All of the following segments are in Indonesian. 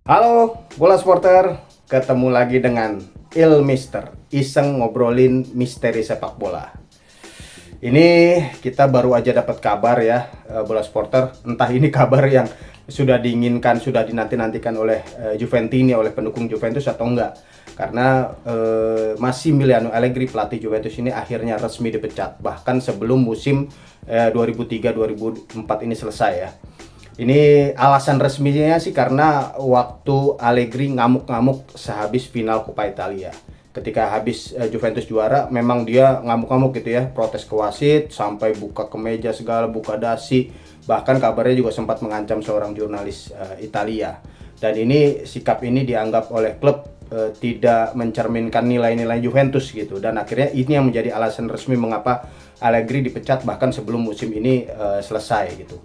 Halo, bola supporter, ketemu lagi dengan Mister, iseng ngobrolin misteri sepak bola. Ini kita baru aja dapat kabar ya, bola supporter. Entah ini kabar yang sudah diinginkan, sudah dinanti-nantikan oleh Juventini, oleh pendukung Juventus atau enggak. Karena Massimiliano Allegri, pelatih Juventus ini akhirnya resmi dipecat. Bahkan sebelum musim 2003-2004 ini selesai ya. Ini alasan resminya sih karena waktu Allegri ngamuk-ngamuk sehabis final Coppa Italia. Ketika habis Juventus juara, memang dia ngamuk-ngamuk gitu ya, protes ke wasit, sampai buka kemeja segala, buka dasi. Bahkan kabarnya juga sempat mengancam seorang jurnalis Italia. Dan ini sikap ini dianggap oleh klub tidak mencerminkan nilai-nilai Juventus gitu. Dan akhirnya ini yang menjadi alasan resmi mengapa Allegri dipecat bahkan sebelum musim ini selesai gitu.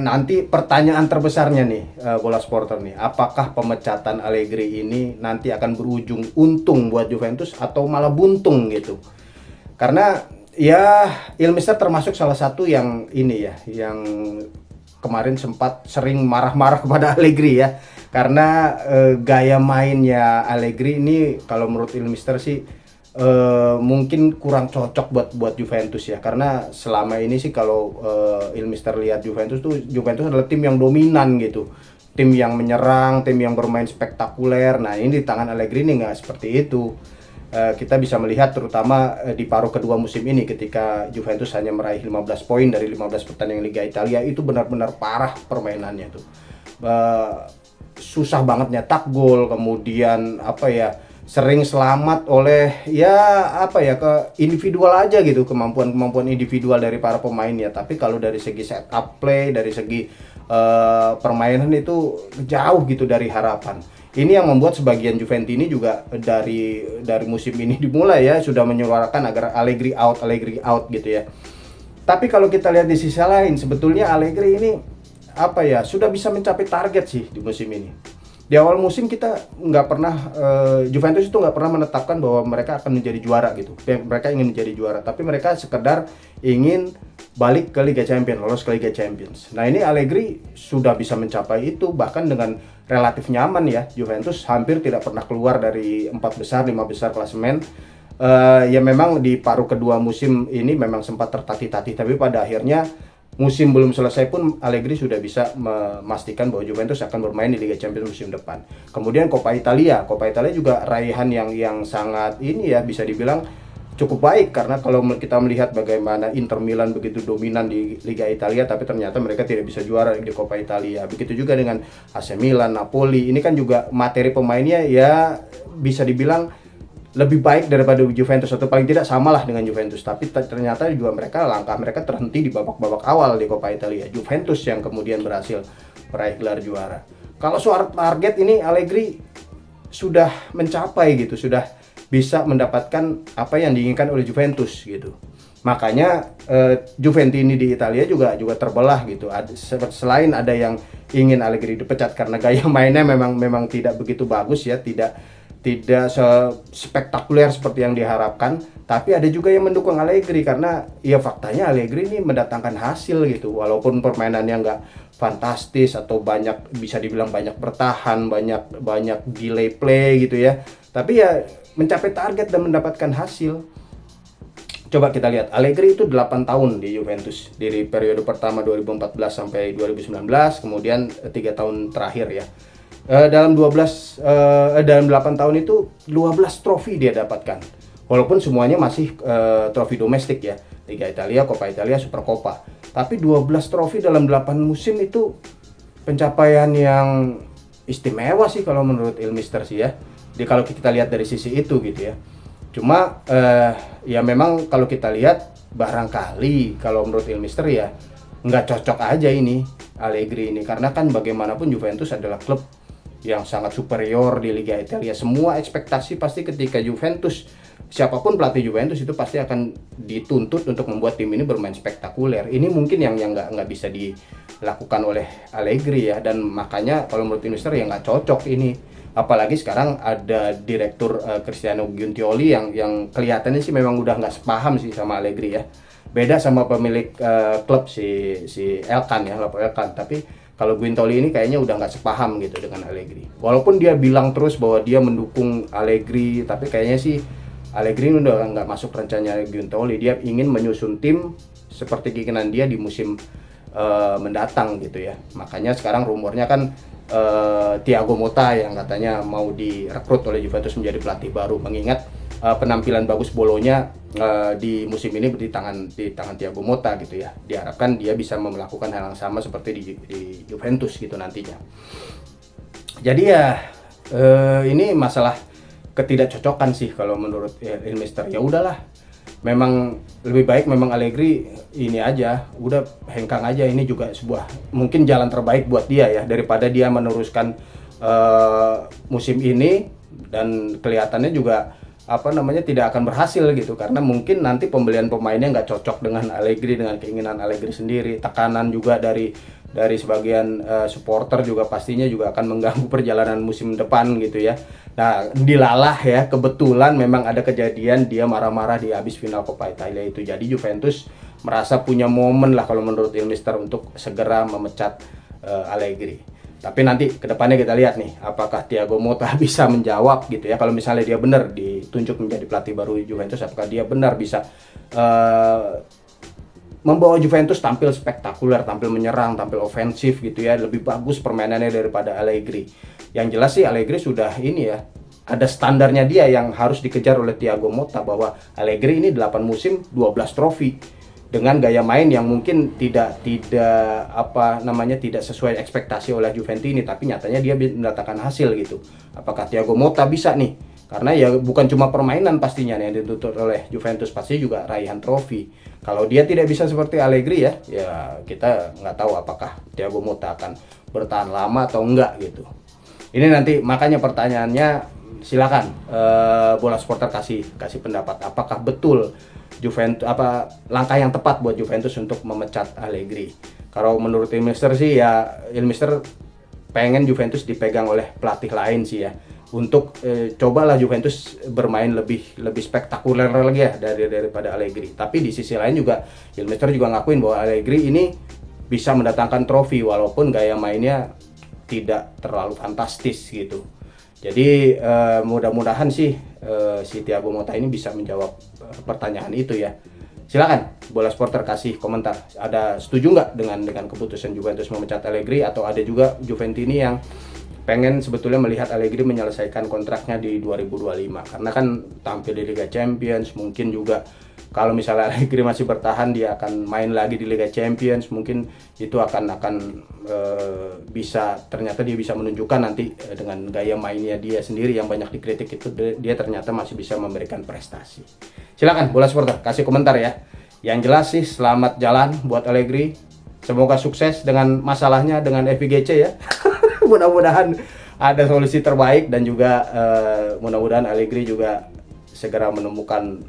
Nanti pertanyaan terbesarnya nih, bola supporter nih, apakah pemecatan Allegri ini nanti akan berujung untung buat Juventus atau malah buntung gitu? Karena ya Mister termasuk salah satu yang ini ya, yang kemarin sempat sering marah-marah kepada Allegri ya, karena gaya mainnya Allegri ini kalau menurut Mister sih mungkin kurang cocok buat Juventus ya, karena selama ini sih kalau Mister lihat Juventus adalah tim yang dominan gitu, tim yang menyerang, tim yang bermain spektakuler. Nah ini di tangan Allegri ini nggak seperti itu. Kita bisa melihat terutama di paruh kedua musim ini ketika Juventus hanya meraih 15 poin dari 15 pertandingan Liga Italia, itu benar-benar parah permainannya tuh. Susah banget nyetak gol, kemudian apa ya, sering selamat oleh ya apa ya, ke individual aja gitu, kemampuan individual dari para pemain ya. Tapi kalau dari segi setup play, dari segi permainan itu jauh gitu dari harapan. Ini yang membuat sebagian Juventini juga dari musim ini dimulai ya sudah menyuarakan agar Allegri out gitu ya. Tapi kalau kita lihat di sisi lain, sebetulnya Allegri ini apa ya, sudah bisa mencapai target sih di musim ini. Di awal musim kita nggak pernah, Juventus itu nggak pernah menetapkan bahwa mereka akan menjadi juara gitu. Mereka ingin menjadi juara, tapi mereka sekedar ingin balik ke Liga Champions, lolos ke Liga Champions. Nah ini Allegri sudah bisa mencapai itu, bahkan dengan relatif nyaman ya. Juventus hampir tidak pernah keluar dari 4 besar, 5 besar klasemen. Ya memang di paruh kedua musim ini memang sempat tertatih-tatih, tapi pada akhirnya musim belum selesai pun Allegri sudah bisa memastikan bahwa Juventus akan bermain di Liga Champions musim depan. Kemudian Coppa Italia juga raihan yang sangat ini ya, bisa dibilang cukup baik, karena kalau kita melihat bagaimana Inter Milan begitu dominan di Liga Italia, tapi ternyata mereka tidak bisa juara di Coppa Italia. Begitu juga dengan AC Milan, Napoli, ini kan juga materi pemainnya ya bisa dibilang lebih baik daripada Juventus, atau paling tidak samalah dengan Juventus. Tapi ternyata juga langkah mereka terhenti di babak-babak awal di Coppa Italia. Juventus yang kemudian berhasil meraih gelar juara. Kalau soal target ini Allegri sudah mencapai gitu, sudah bisa mendapatkan apa yang diinginkan oleh Juventus gitu. Makanya Juventini di Italia juga terbelah gitu. Selain ada yang ingin Allegri dipecat karena gaya mainnya memang tidak begitu bagus ya, tidak spektakuler seperti yang diharapkan, tapi ada juga yang mendukung Allegri karena ya faktanya Allegri ini mendatangkan hasil gitu, walaupun permainannya nggak fantastis atau bisa dibilang banyak bertahan, banyak delay play gitu ya, tapi ya mencapai target dan mendapatkan hasil. Coba kita lihat, Allegri itu 8 tahun di Juventus, dari periode pertama 2014 sampai 2019, kemudian 3 tahun terakhir ya. Dalam 8 tahun itu 12 trofi dia dapatkan. Walaupun semuanya masih trofi domestik ya, Liga Italia, Coppa Italia, Supercoppa. Tapi 12 trofi dalam 8 musim itu pencapaian yang istimewa sih kalau menurut Mister sih ya. Jadi kalau kita lihat dari sisi itu gitu ya. Cuma ya memang kalau kita lihat barangkali kalau menurut Mister ya nggak cocok aja ini Allegri ini, karena kan bagaimanapun Juventus adalah klub yang sangat superior di Liga Italia. Semua ekspektasi pasti ketika Juventus, siapapun pelatih Juventus itu pasti akan dituntut untuk membuat tim ini bermain spektakuler. Ini mungkin yang nggak bisa dilakukan oleh Allegri ya, dan makanya kalau menurut Mister ya nggak cocok ini. Apalagi sekarang ada direktur Cristiano Giuntioli yang kelihatannya sih memang udah nggak sepaham sih sama Allegri ya. Beda sama pemilik klub si Elkan ya, Lapo Elkan. Tapi Kalau Guintoli ini kayaknya udah nggak sepaham gitu dengan Allegri. Walaupun dia bilang terus bahwa dia mendukung Allegri, tapi kayaknya sih Allegri ini udah nggak masuk rencananya Guintoli. Dia ingin menyusun tim seperti keinginan dia di musim mendatang gitu ya. Makanya sekarang rumornya kan Thiago Motta yang katanya mau direkrut oleh Juventus menjadi pelatih baru, mengingat penampilan bagus Bolonya di musim ini di tangan Thiago Motta gitu ya. Diharapkan dia bisa melakukan hal yang sama seperti di Juventus gitu nantinya. Jadi ya ini masalah ketidakcocokan sih kalau menurut Ilmister. Ya udahlah, memang lebih baik memang Allegri ini aja, udah hengkang aja. Ini juga sebuah mungkin jalan terbaik buat dia ya, daripada dia meneruskan musim ini dan kelihatannya juga tidak akan berhasil gitu, karena mungkin nanti pembelian pemainnya nggak cocok dengan Allegri, dengan keinginan Allegri sendiri. Tekanan juga dari sebagian supporter juga pastinya juga akan mengganggu perjalanan musim depan gitu ya. Nah, dilalah ya, kebetulan memang ada kejadian dia marah-marah di habis final Coppa Italia itu. Jadi Juventus merasa punya momen lah kalau menurut Ilmister untuk segera memecat Allegri. Tapi nanti kedepannya kita lihat nih, apakah Thiago Motta bisa menjawab gitu ya. Kalau misalnya dia benar ditunjuk menjadi pelatih baru Juventus, apakah dia benar bisa membawa Juventus tampil spektakuler, tampil menyerang, tampil ofensif gitu ya, lebih bagus permainannya daripada Allegri. Yang jelas sih Allegri sudah ini ya, ada standarnya dia yang harus dikejar oleh Thiago Motta, bahwa Allegri ini 8 musim 12 trofi dengan gaya main yang mungkin tidak sesuai ekspektasi oleh Juventini, tapi nyatanya dia mendatangkan hasil gitu. Apakah Thiago Motta bisa nih? Karena ya bukan cuma permainan pastinya yang dituntut oleh Juventus, pasti juga raihan trofi. Kalau dia tidak bisa seperti Allegri ya kita nggak tahu apakah Thiago Motta akan bertahan lama atau enggak gitu. Ini nanti makanya pertanyaannya, silakan Bola Supporter kasih pendapat, apakah betul Juventus langkah yang tepat buat Juventus untuk memecat Allegri. Kalau menurut Ilmister sih ya, Ilmister pengen Juventus dipegang oleh pelatih lain sih ya, untuk cobalah Juventus bermain lebih spektakuler lagi ya daripada Allegri. Tapi di sisi lain juga Ilmister juga ngakuin bahwa Allegri ini bisa mendatangkan trofi walaupun gaya mainnya tidak terlalu fantastis gitu. Jadi mudah-mudahan sih si Thiago Motta ini bisa menjawab pertanyaan itu ya. Silakan Bola Supporter kasih komentar. Ada setuju nggak dengan keputusan Juventus memecat Allegri, atau ada juga Juventini yang pengen sebetulnya melihat Allegri menyelesaikan kontraknya di 2025, karena kan tampil di Liga Champions. Mungkin juga kalau misalnya Allegri masih bertahan, dia akan main lagi di Liga Champions. Mungkin itu akan bisa, ternyata dia bisa menunjukkan nanti dengan gaya mainnya dia sendiri yang banyak dikritik itu, dia ternyata masih bisa memberikan prestasi. Silakan Bola Supporter kasih komentar ya. Yang jelas sih selamat jalan buat Allegri. Semoga sukses dengan masalahnya dengan FIGC ya. Mudah-mudahan ada solusi terbaik, dan juga mudah-mudahan Allegri juga segera menemukan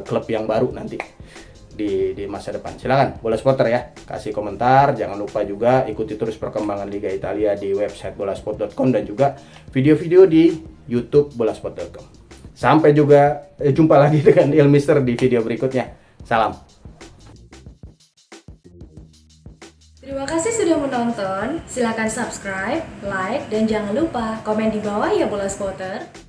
klub yang baru nanti di masa depan. Silakan Bola Supporter ya kasih komentar. Jangan lupa juga ikuti terus perkembangan Liga Italia di website bolasport.com dan juga video-video di YouTube bolasport.com. Sampai juga jumpa lagi dengan Ilmister di video berikutnya. Salam. Terima kasih sudah menonton. Silakan subscribe, like, dan jangan lupa komen di bawah ya Bola Supporter.